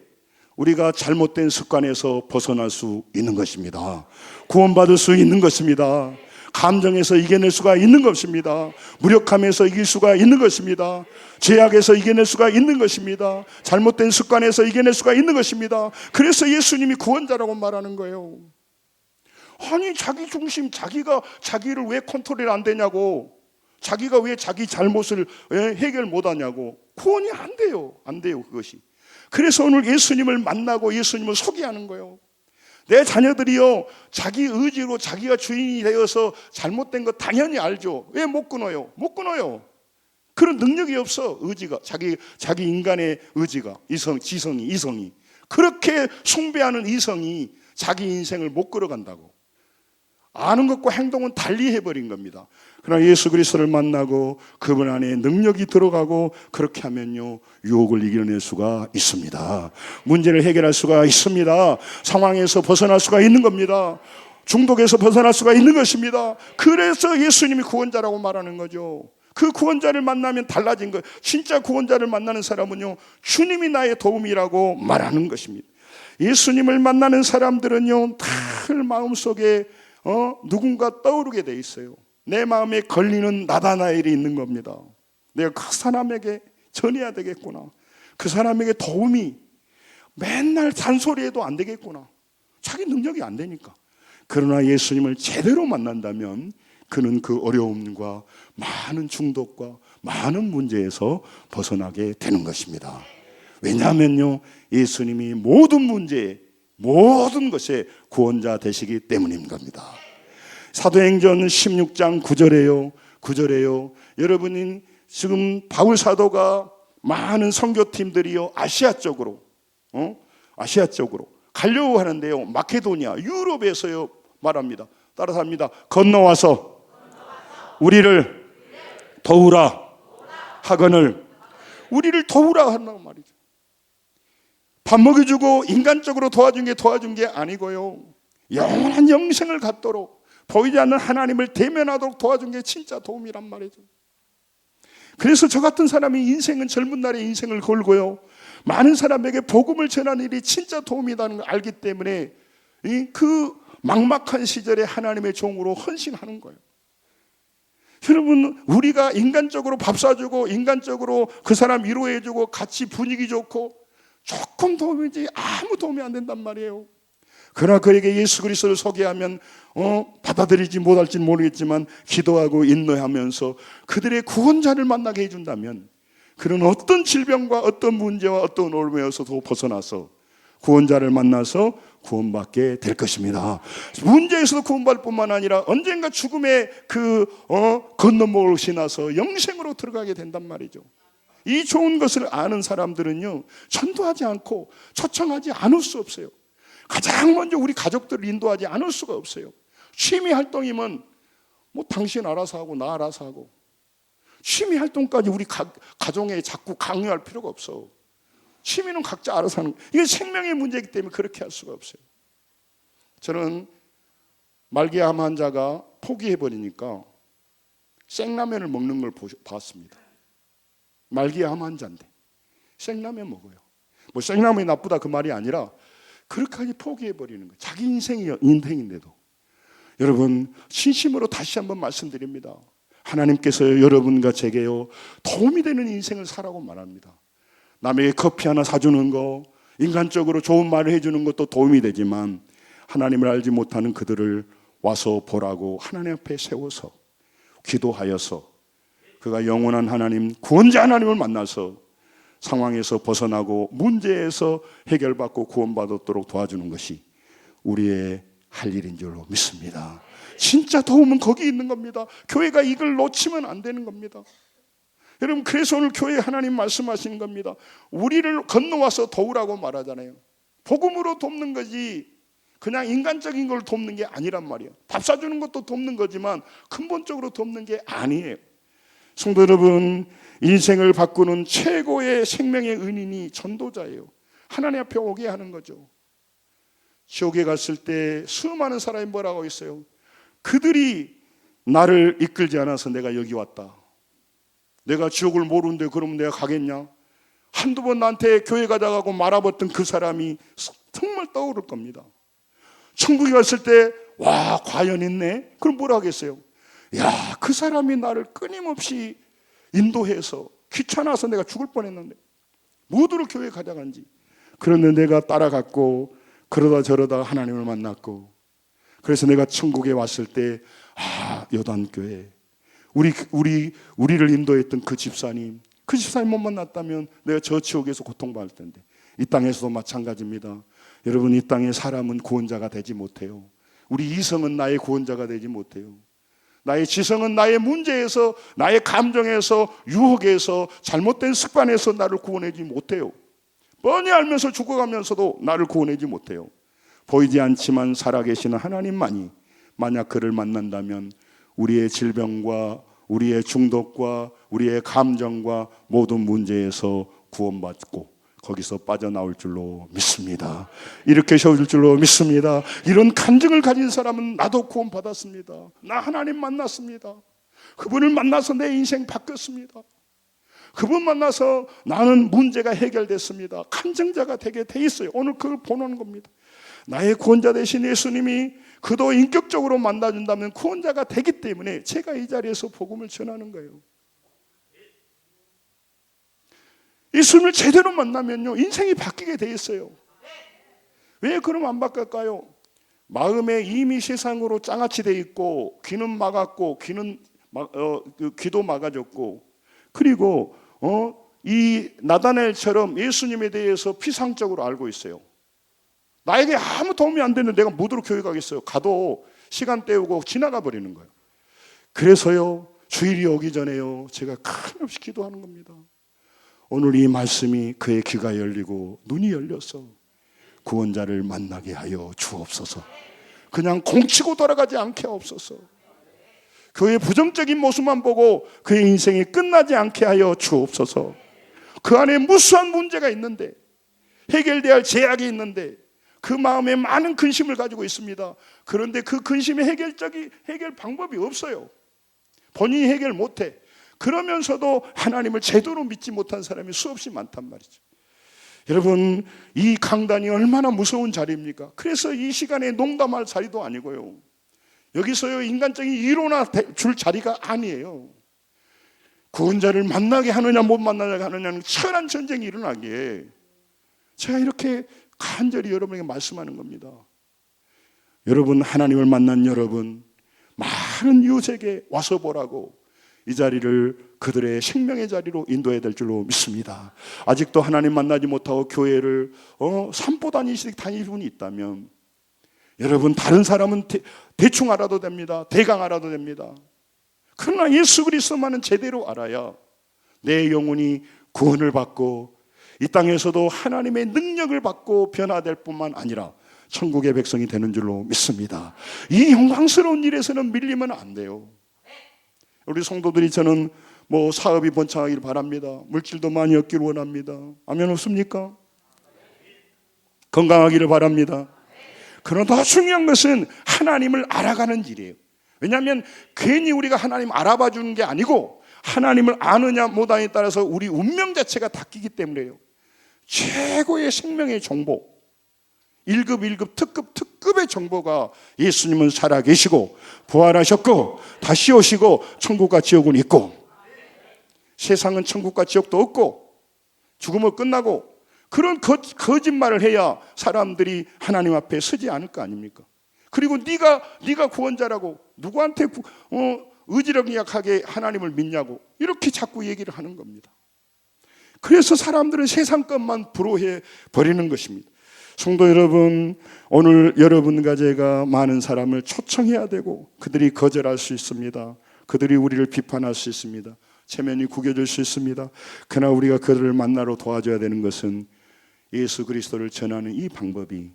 우리가 잘못된 습관에서 벗어날 수 있는 것입니다. 구원받을 수 있는 것입니다. 감정에서 이겨낼 수가 있는 것입니다. 무력함에서 이길 수가 있는 것입니다. 죄악에서 이겨낼 수가 있는 것입니다. 잘못된 습관에서 이겨낼 수가 있는 것입니다. 그래서 예수님이 구원자라고 말하는 거예요. 아니 자기 중심, 자기가 자기를 왜 컨트롤 안 되냐고, 자기가 왜 자기 잘못을 해결 못하냐고. 구원이 안 돼요. 안 돼요 그것이. 그래서 오늘 예수님을 만나고 예수님을 소개하는 거예요. 내 자녀들이요 자기 의지로 자기가 주인이 되어서 잘못된 거 당연히 알죠. 왜 못 끊어요? 못 끊어요. 그런 능력이 없어. 의지가 자기 인간의 의지가, 이성이 그렇게 숭배하는 이성이 자기 인생을 못 끌어간다고. 아는 것과 행동은 달리 해버린 겁니다. 그러나 예수 그리스도를 만나고 그분 안에 능력이 들어가고 그렇게 하면요 유혹을 이겨낼 수가 있습니다. 문제를 해결할 수가 있습니다. 상황에서 벗어날 수가 있는 겁니다. 중독에서 벗어날 수가 있는 것입니다. 그래서 예수님이 구원자라고 말하는 거죠. 그 구원자를 만나면 달라진 거예요. 진짜 구원자를 만나는 사람은요 주님이 나의 도움이라고 말하는 것입니다. 예수님을 만나는 사람들은요 늘 마음속에 누군가 떠오르게 돼 있어요. 내 마음에 걸리는 나다나엘이 있는 겁니다. 내가 그 사람에게 전해야 되겠구나. 그 사람에게 도움이 맨날 잔소리해도 안 되겠구나. 자기 능력이 안 되니까. 그러나 예수님을 제대로 만난다면 그는 그 어려움과 많은 중독과 많은 문제에서 벗어나게 되는 것입니다. 왜냐하면요 예수님이 모든 문제에 모든 것의 구원자 되시기 때문인 겁니다. 사도행전 16장 9절에요. 여러분이 지금 바울 사도가 많은 선교팀들이요 아시아 쪽으로 가려고 하는데요. 마케도니아, 유럽에서요 말합니다. 따라서 합니다. 건너와서 우리를 도우라 하거늘. 우리를 도우라 한다고 말이죠. 밥 먹여주고 인간적으로 도와준 게 아니고요. 영원한 영생을 갖도록 보이지 않는 하나님을 대면하도록 도와준 게 진짜 도움이란 말이죠. 그래서 저 같은 사람이 인생은 젊은 날에 인생을 걸고요 많은 사람에게 복음을 전하는 일이 진짜 도움이라는 걸 알기 때문에 그 막막한 시절에 하나님의 종으로 헌신하는 거예요. 여러분, 우리가 인간적으로 밥 사주고 인간적으로 그 사람 위로해주고 같이 분위기 좋고 조금 도움이지 아무 도움이 안 된단 말이에요. 그러나 그에게 예수 그리스도를 소개하면 받아들이지 못할지는 모르겠지만 기도하고 인내하면서 그들의 구원자를 만나게 해준다면 그런 어떤 질병과 어떤 문제와 어떤 어려움에서도 벗어나서 구원자를 만나서 구원받게 될 것입니다. 문제에서도 구원받을 뿐만 아니라 언젠가 죽음의 건너목을 지나서 영생으로 들어가게 된단 말이죠. 이 좋은 것을 아는 사람들은요 전도하지 않고 초청하지 않을 수 없어요. 가장 먼저 우리 가족들을 인도하지 않을 수가 없어요. 취미 활동이면 뭐 당신 알아서 하고 나 알아서 하고, 취미 활동까지 우리 가정에 자꾸 강요할 필요가 없어. 취미는 각자 알아서 하는 거예요. 이게 생명의 문제이기 때문에 그렇게 할 수가 없어요. 저는 말기암 환자가 포기해버리니까 생라면을 먹는 걸 봤습니다. 말기암 환자인데 생라면 먹어요. 뭐 생라면이 나쁘다 그 말이 아니라 그렇게까지 포기해버리는 거예요. 자기 인생인데도. 여러분, 진심으로 다시 한번 말씀드립니다. 하나님께서 여러분과 제게요 도움이 되는 인생을 살라고 말합니다. 남에게 커피 하나 사주는 거, 인간적으로 좋은 말을 해주는 것도 도움이 되지만 하나님을 알지 못하는 그들을 와서 보라고 하나님 앞에 세워서 기도하여서 그가 영원한 하나님, 구원자 하나님을 만나서 상황에서 벗어나고 문제에서 해결받고 구원받도록 도와주는 것이 우리의 할 일인 줄로 믿습니다. 진짜 도움은 거기 있는 겁니다. 교회가 이걸 놓치면 안 되는 겁니다. 여러분, 그래서 오늘 교회 하나님 말씀하시는 겁니다. 우리를 건너와서 도우라고 말하잖아요. 복음으로 돕는 거지 그냥 인간적인 걸 돕는 게 아니란 말이에요. 밥 사주는 것도 돕는 거지만 근본적으로 돕는 게 아니에요. 성도 여러분, 인생을 바꾸는 최고의 생명의 은인이 전도자예요. 하나님 앞에 오게 하는 거죠. 지옥에 갔을 때 수많은 사람이 뭐라고 했어요? 그들이 나를 이끌지 않아서 내가 여기 왔다. 내가 지옥을 모르는데 그러면 내가 가겠냐? 한두 번 나한테 교회 가자고 말아봤던 그 사람이 정말 떠오를 겁니다. 천국에 갔을 때 와, 과연 있네? 그럼 뭐라 하겠어요? 야, 그 사람이 나를 끊임없이 인도해서 귀찮아서 내가 죽을 뻔했는데 모두를 교회에 가져간지. 그런데 내가 따라갔고 그러다 저러다 하나님을 만났고, 그래서 내가 천국에 왔을 때 요단교회 우리를 인도했던 그 집사님 못 만났다면 내가 저 지옥에서 고통받을 텐데. 이 땅에서도 마찬가지입니다. 여러분, 이 땅의 사람은 구원자가 되지 못해요. 우리 이성은 나의 구원자가 되지 못해요. 나의 지성은 나의 문제에서, 나의 감정에서, 유혹에서, 잘못된 습관에서 나를 구원하지 못해요. 뻔히 알면서 죽어가면서도 나를 구원하지 못해요. 보이지 않지만 살아계시는 하나님만이 만약 그를 만난다면 우리의 질병과 우리의 중독과 우리의 감정과 모든 문제에서 구원받고 거기서 빠져나올 줄로 믿습니다. 이렇게 세워줄 줄로 믿습니다. 이런 간증을 가진 사람은 나도 구원받았습니다. 나 하나님 만났습니다. 그분을 만나서 내 인생 바뀌었습니다. 그분 만나서 나는 문제가 해결됐습니다. 간증자가 되게 돼 있어요. 오늘 그걸 보는 겁니다. 나의 구원자 되신 예수님이 그도 인격적으로 만나준다면 구원자가 되기 때문에 제가 이 자리에서 복음을 전하는 거예요. 예수님을 제대로 만나면요 인생이 바뀌게 돼 있어요. 왜 그럼 안 바뀔까요? 마음에 이미 세상으로 장아찌 돼 있고 귀는 막았고 귀도 막아졌고, 그리고 이 나다나엘처럼 예수님에 대해서 피상적으로 알고 있어요. 나에게 아무 도움이 안 되는데 내가 뭐로 교회 가겠어요? 가도 시간 때우고 지나가 버리는 거예요. 그래서요 주일이 오기 전에요 제가 끊임없이 기도하는 겁니다. 오늘 이 말씀이 그의 귀가 열리고 눈이 열려서 구원자를 만나게 하여 주옵소서. 그냥 공치고 돌아가지 않게 하옵소서. 그의 부정적인 모습만 보고 그의 인생이 끝나지 않게 하여 주옵소서. 그 안에 무수한 문제가 있는데, 해결돼야 할 제약이 있는데 그 마음에 많은 근심을 가지고 있습니다. 그런데 그 근심의 해결 방법이 없어요. 본인이 해결 못해. 그러면서도 하나님을 제대로 믿지 못한 사람이 수없이 많단 말이죠. 여러분, 이 강단이 얼마나 무서운 자리입니까? 그래서 이 시간에 농담할 자리도 아니고요, 여기서요 인간적인 이론화 줄 자리가 아니에요. 구원자를 만나게 하느냐 못 만나게 하느냐는 치열한 전쟁이 일어나기에 제가 이렇게 간절히 여러분에게 말씀하는 겁니다. 여러분, 하나님을 만난 여러분, 많은 이웃에게 와서 보라고 이 자리를 그들의 생명의 자리로 인도해야 될 줄로 믿습니다. 아직도 하나님 만나지 못하고 교회를 산보 다니시듯 다니는 분이 있다면, 여러분, 다른 사람은 대충 알아도 됩니다. 대강 알아도 됩니다. 그러나 예수 그리스도만은 제대로 알아야 내 영혼이 구원을 받고 이 땅에서도 하나님의 능력을 받고 변화될 뿐만 아니라 천국의 백성이 되는 줄로 믿습니다. 이 영광스러운 일에서는 밀리면 안 돼요. 우리 성도들이 저는 사업이 번창하기를 바랍니다. 물질도 많이 얻기를 원합니다. 아멘 없습니까? 건강하기를 바랍니다. 그러나 더 중요한 것은 하나님을 알아가는 일이에요. 왜냐하면 괜히 우리가 하나님 알아봐 주는 게 아니고 하나님을 아느냐 못하느냐에 따라서 우리 운명 자체가 바뀌기 때문에요. 최고의 생명의 정보, 1급, 1급, 특급의 정보가 예수님은 살아계시고 부활하셨고 다시 오시고 천국과 지옥은 있고 세상은 천국과 지옥도 없고 죽음은 끝나고 그런 거짓말을 해야 사람들이 하나님 앞에 서지 않을 거 아닙니까? 그리고 네가 구원자라고 누구한테 의지력약하게 하나님을 믿냐고 이렇게 자꾸 얘기를 하는 겁니다. 그래서 사람들은 세상 것만 부러워해 버리는 것입니다. 성도 여러분, 오늘 여러분과 제가 많은 사람을 초청해야 되고 그들이 거절할 수 있습니다. 그들이 우리를 비판할 수 있습니다. 체면이 구겨질 수 있습니다. 그러나 우리가 그들을 만나러 도와줘야 되는 것은 예수 그리스도를 전하는 이 방법이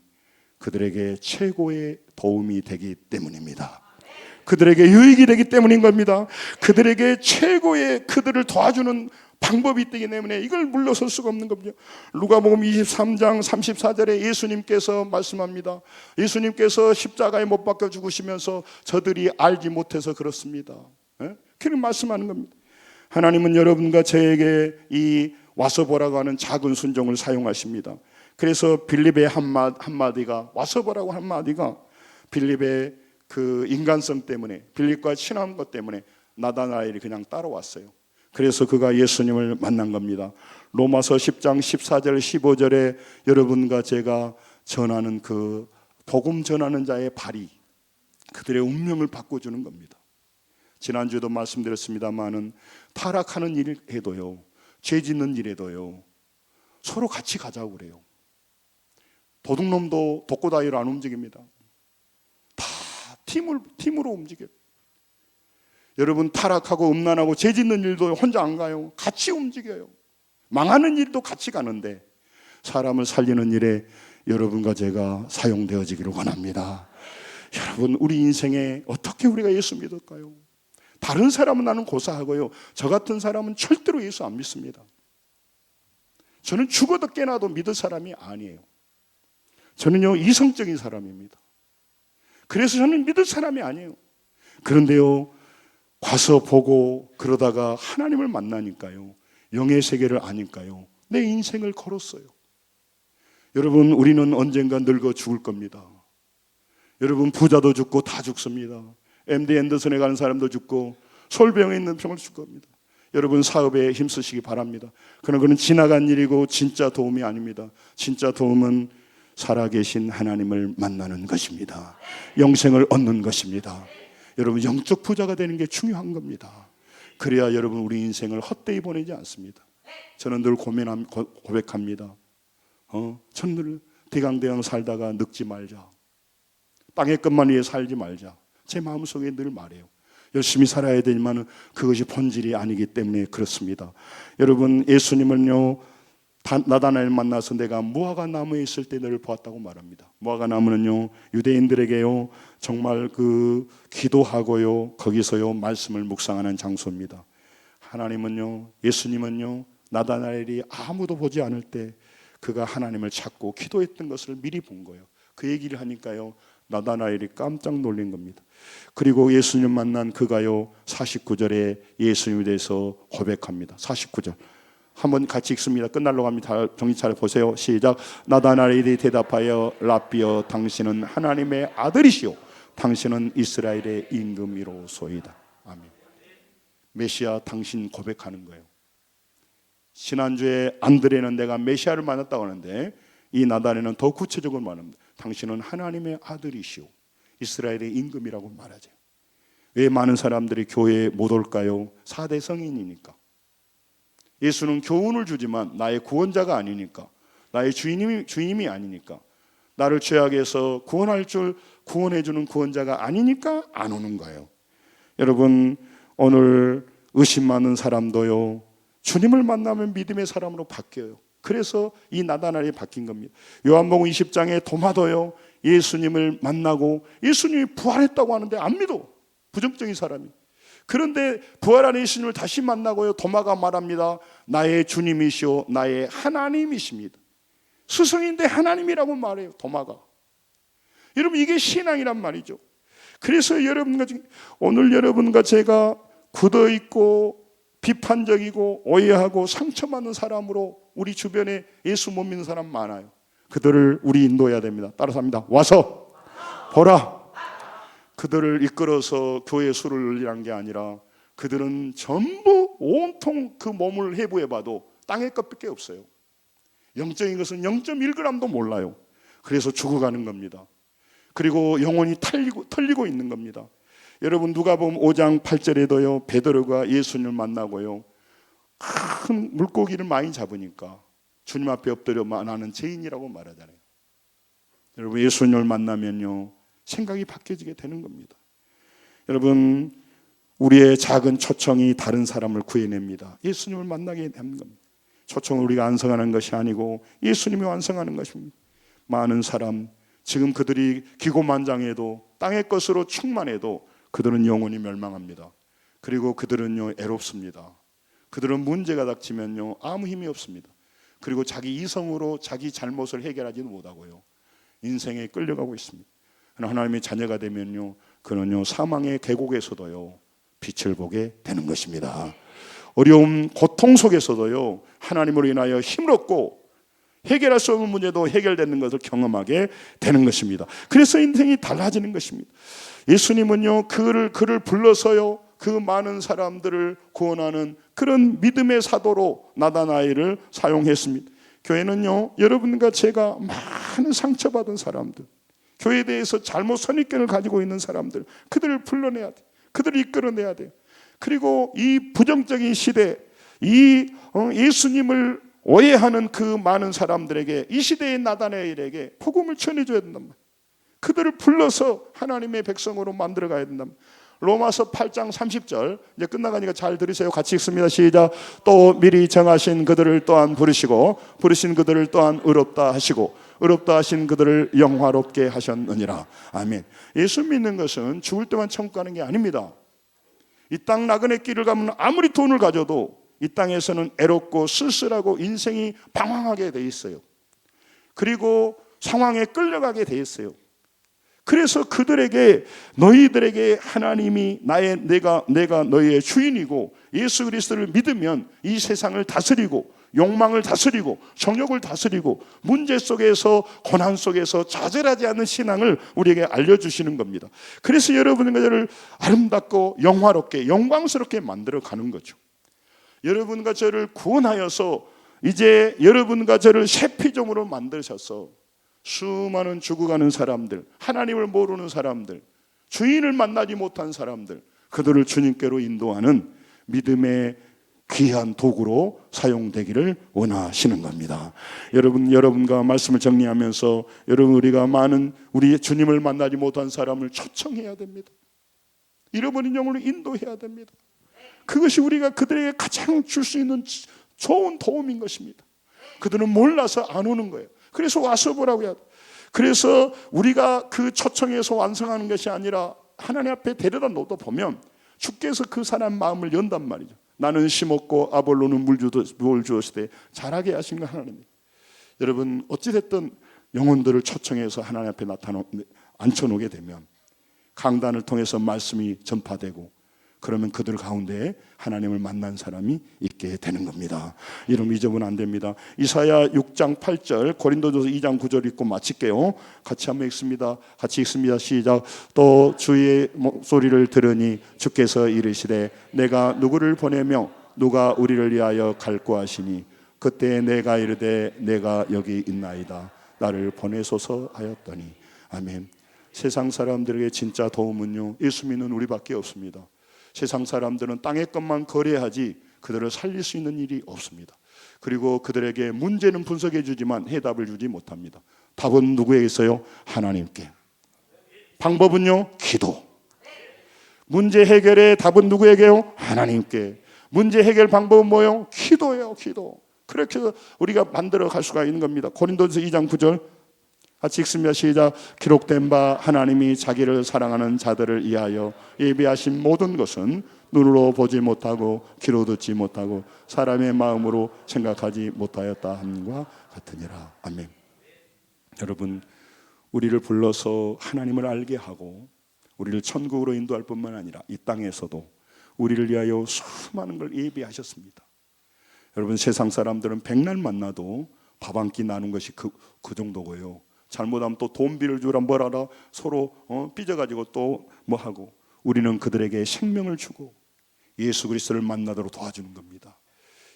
그들에게 최고의 도움이 되기 때문입니다. 그들에게 유익이 되기 때문인 겁니다. 그들에게 최고의 그들을 도와주는 방법이 있기 때문에 이걸 물러설 수가 없는 겁니다. 누가복음 23장 34절에 예수님께서 말씀합니다. 예수님께서 십자가에 못 박혀 죽으시면서 저들이 알지 못해서 그렇습니다. 그렇게 말씀하는 겁니다. 하나님은 여러분과 저에게 이 와서 보라고 하는 작은 순종을 사용하십니다. 그래서 빌립의 한마디가 와서 보라고 한마디가 빌립의 그 인간성 때문에 빌립과 친한 것 때문에 나다나엘이 그냥 따라왔어요. 그래서 그가 예수님을 만난 겁니다. 로마서 10장 14절 15절에 여러분과 제가 전하는 그 복음 전하는 자의 발이 그들의 운명을 바꿔주는 겁니다. 지난주에도 말씀드렸습니다마는 타락하는 일에도요, 죄 짓는 일에도요, 서로 같이 가자고 그래요. 도둑놈도 독고다이로 안 움직입니다. 다 팀으로 움직여요. 여러분 타락하고 음란하고 죄 짓는 일도 혼자 안 가요. 같이 움직여요. 망하는 일도 같이 가는데 사람을 살리는 일에 여러분과 제가 사용되어지기를 원합니다. 여러분 우리 인생에 어떻게 우리가 예수 믿을까요? 다른 사람은 나는 고사하고요, 저 같은 사람은 절대로 예수 안 믿습니다. 저는 죽어도 깨나도 믿을 사람이 아니에요. 저는요 이성적인 사람입니다. 그래서 저는 믿을 사람이 아니에요. 그런데요 와서 보고 그러다가 하나님을 만나니까요, 영의 세계를 아니까요, 내 인생을 걸었어요. 여러분 우리는 언젠가 늙어 죽을 겁니다. 여러분 부자도 죽고 다 죽습니다. MD 앤더슨에 가는 사람도 죽고 서울병원에 있는 병을 죽을 겁니다. 여러분 사업에 힘쓰시기 바랍니다. 그러나 그건 지나간 일이고 진짜 도움이 아닙니다. 진짜 도움은 살아계신 하나님을 만나는 것입니다. 영생을 얻는 것입니다. 여러분 영적 부자가 되는 게 중요한 겁니다. 그래야 여러분 우리 인생을 헛되이 보내지 않습니다. 저는 늘 고백합니다. 저는 늘 대강대강 살다가 늙지 말자, 땅의 것만 위해 살지 말자, 제 마음속에 늘 말해요. 열심히 살아야 되지만 그것이 본질이 아니기 때문에 그렇습니다. 여러분 예수님은요 나다나엘 만나서 내가 무화과 나무에 있을 때 너를 보았다고 말합니다. 무화과 나무는요 유대인들에게요 정말 그 기도하고요 거기서요 말씀을 묵상하는 장소입니다. 하나님은요 예수님은요 나다나엘이 아무도 보지 않을 때 그가 하나님을 찾고 기도했던 것을 미리 본 거예요. 그 얘기를 하니까요 나다나엘이 깜짝 놀란 겁니다. 그리고 예수님 만난 그가요 49절에 예수님에 대해서 고백합니다. 49절 한번 같이 읽습니다. 끝날로 갑니다. 정신 차려 보세요. 시작. 나다나엘이 대답하여 랍비여 당신은 하나님의 아들이시오 당신은 이스라엘의 임금이로소이다. 아멘. 메시아 당신 고백하는 거예요. 지난주에 안드레는 내가 메시아를 만났다고 하는데 이 나다나엘은 더 구체적으로 말합니다. 당신은 하나님의 아들이시오 이스라엘의 임금이라고 말하죠. 왜 많은 사람들이 교회에 못 올까요? 4대 성인이니까. 예수는 교훈을 주지만 나의 구원자가 아니니까, 나의 주님이 아니니까, 나를 죄악에서 구원해 주는 구원자가 아니니까 안 오는 거예요. 여러분 오늘 의심 많은 사람도요 주님을 만나면 믿음의 사람으로 바뀌어요. 그래서 이 나다나엘이 바뀐 겁니다. 요한복음 20장에 도마도요 예수님을 만나고 예수님이 부활했다고 하는데 안 믿어. 부정적인 사람이. 그런데 부활한 예수님을 다시 만나고요, 도마가 말합니다. 나의 주님이시오 나의 하나님이십니다. 스승인데 하나님이라고 말해요, 도마가. 여러분, 이게 신앙이란 말이죠. 그래서 여러분과 오늘 여러분과 제가 굳어있고 비판적이고 오해하고 상처받는 사람으로 우리 주변에 예수 못 믿는 사람 많아요. 그들을 우리 인도해야 됩니다. 따라서 합니다. 와서 보라. 그들을 이끌어서 교회 수를 늘리는 게 아니라 그들은 전부 온통 그 몸을 해부해봐도 땅의 것밖에 없어요. 영적인 것은 0.1g도 몰라요. 그래서 죽어가는 겁니다. 그리고 영혼이 털리고 있는 겁니다. 여러분, 누가복음 5장 8절에도요, 베드로가 예수님을 만나고요, 큰 물고기를 많이 잡으니까 주님 앞에 엎드려 나는 죄인이라고 말하잖아요. 여러분, 예수님을 만나면요, 생각이 바뀌어지게 되는 겁니다. 여러분, 우리의 작은 초청이 다른 사람을 구해냅니다. 예수님을 만나게 되는 겁니다. 초청을 우리가 완성하는 것이 아니고 예수님이 완성하는 것입니다. 많은 사람, 지금 그들이 기고만장해도 땅의 것으로 충만해도 그들은 영원히 멸망합니다. 그리고 그들은요, 애롭습니다. 그들은 문제가 닥치면요, 아무 힘이 없습니다. 그리고 자기 이성으로 자기 잘못을 해결하지는 못하고요, 인생에 끌려가고 있습니다. 하나님의 자녀가 되면요, 그는요, 사망의 계곡에서도요, 빛을 보게 되는 것입니다. 어려움, 고통 속에서도요, 하나님으로 인하여 힘을 얻고 해결할 수 없는 문제도 해결되는 것을 경험하게 되는 것입니다. 그래서 인생이 달라지는 것입니다. 예수님은요, 그를 불러서요, 그 많은 사람들을 구원하는 그런 믿음의 사도로 나다나엘을 사용했습니다. 교회는요, 여러분과 제가 많은 상처받은 사람들, 교회에 대해서 잘못 선입견을 가지고 있는 사람들, 그들을 불러내야 돼. 그들을 이끌어내야 돼요. 그리고 이 부정적인 시대, 이 예수님을 오해하는 그 많은 사람들에게, 이 시대의 나다나엘에게 복음을 전해줘야 된단 말이에요. 그들을 불러서 하나님의 백성으로 만들어 가야 된단 말이에요. 로마서 8장 30절, 이제 끝나가니까 잘 들으세요. 같이 읽습니다. 시작. 또 미리 정하신 그들을 또한 부르시고 부르신 그들을 또한 의롭다 하시고 의롭다 하신 그들을 영화롭게 하셨느니라. 아멘. 예수 믿는 것은 죽을 때만 천국 가는 게 아닙니다. 이 땅 나그네 길을 가면 아무리 돈을 가져도 이 땅에서는 애롭고 쓸쓸하고 인생이 방황하게 돼 있어요. 그리고 상황에 끌려가게 돼 있어요. 그래서 그들에게, 너희들에게 하나님이 내가 너희의 주인이고 예수 그리스도를 믿으면 이 세상을 다스리고 욕망을 다스리고 정욕을 다스리고 문제 속에서 고난 속에서 좌절하지 않는 신앙을 우리에게 알려주시는 겁니다. 그래서 여러분과 저를 아름답고 영화롭게 영광스럽게 만들어 가는 거죠. 여러분과 저를 구원하여서 이제 여러분과 저를 새 피조물로 만드셔서 수많은 죽어가는 사람들, 하나님을 모르는 사람들, 주인을 만나지 못한 사람들, 그들을 주님께로 인도하는 믿음의 귀한 도구로 사용되기를 원하시는 겁니다. 여러분과 말씀을 정리하면서 우리가 많은 우리 주님을 만나지 못한 사람을 초청해야 됩니다. 잃어버린 영혼을 인도해야 됩니다. 그것이 우리가 그들에게 가장 줄 수 있는 좋은 도움인 것입니다. 그들은 몰라서 안 오는 거예요. 그래서 와서 보라고 해야 돼. 그래서 우리가 그 초청에서 완성하는 것이 아니라 하나님 앞에 데려다 놓다 보면 주께서 그 사람 마음을 연단 말이죠. 나는 심었고 아볼로는 물 주었을 때 자라게 하신 건 하나님입니다. 여러분, 어찌됐든 영혼들을 초청해서 하나님 앞에 앉혀놓게 되면 강단을 통해서 말씀이 전파되고 그러면 그들 가운데 하나님을 만난 사람이 있게 되는 겁니다. 이름 잊으면 안 됩니다. 이사야 6장 8절, 고린도전서 2장 9절 읽고 마칠게요. 같이 한번 읽습니다. 같이 읽습니다. 시작. 또 주의 목소리를 들으니 주께서 이르시되 내가 누구를 보내며 누가 우리를 위하여 갈고 하시니 그때 내가 이르되 내가 여기 있나이다. 나를 보내소서 하였더니. 아멘. 세상 사람들에게 진짜 도움은요, 예수 믿는 우리밖에 없습니다. 세상 사람들은 땅의 것만 거래하지 그들을 살릴 수 있는 일이 없습니다. 그리고 그들에게 문제는 분석해 주지만 해답을 주지 못합니다. 답은 누구에게 있어요? 하나님께. 방법은요? 기도. 문제 해결의 답은 누구에게요? 하나님께. 문제 해결 방법은 뭐예요? 기도예요. 기도. 그렇게 해서 우리가 만들어 갈 수가 있는 겁니다. 고린도전서 2장 9절 같이 읽습니다. 시작. 기록된 바 하나님이 자기를 사랑하는 자들을 위하여 예비하신 모든 것은 눈으로 보지 못하고 귀로 듣지 못하고 사람의 마음으로 생각하지 못하였다 함과 같으니라. 아멘. 여러분, 우리를 불러서 하나님을 알게 하고 우리를 천국으로 인도할 뿐만 아니라 이 땅에서도 우리를 위하여 수많은 걸 예비하셨습니다. 여러분, 세상 사람들은 백날 만나도 밥 한 끼 나눈 것이 그 정도고요. 잘못하면 또 돈비를 주라 뭐라라 서로 삐져가지고 또 뭐 하고, 우리는 그들에게 생명을 주고 예수 그리스도를 만나도록 도와주는 겁니다.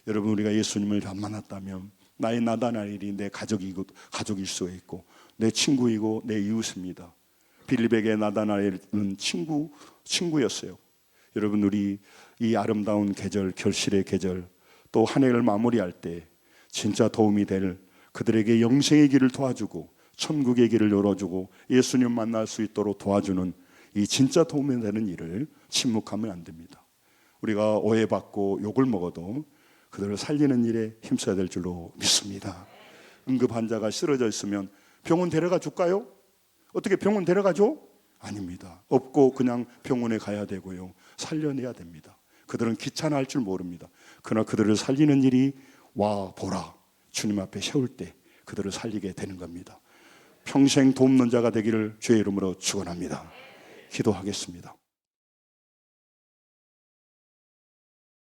여러분, 우리가 예수님을 안 만났다면 나의 나다나엘이 내 가족일 수가 있고 내 친구이고 내 이웃입니다. 빌립에게 나다나엘은 친구였어요. 여러분, 우리 이 아름다운 계절, 결실의 계절, 또 한 해를 마무리할 때 진짜 도움이 될 그들에게 영생의 길을 도와주고 천국의 길을 열어주고 예수님 만날 수 있도록 도와주는 이 진짜 도움이 되는 일을 침묵하면 안 됩니다. 우리가 오해받고 욕을 먹어도 그들을 살리는 일에 힘써야 될 줄로 믿습니다. 응급 환자가 쓰러져 있으면 병원 데려가 줄까요? 어떻게 병원 데려가죠? 아닙니다. 없고 그냥 병원에 가야 되고요, 살려내야 됩니다. 그들은 귀찮아할 줄 모릅니다. 그러나 그들을 살리는 일이 와 보라 주님 앞에 세울 때 그들을 살리게 되는 겁니다. 평생 돕는 자가 되기를 주의 이름으로 축원합니다. 기도하겠습니다.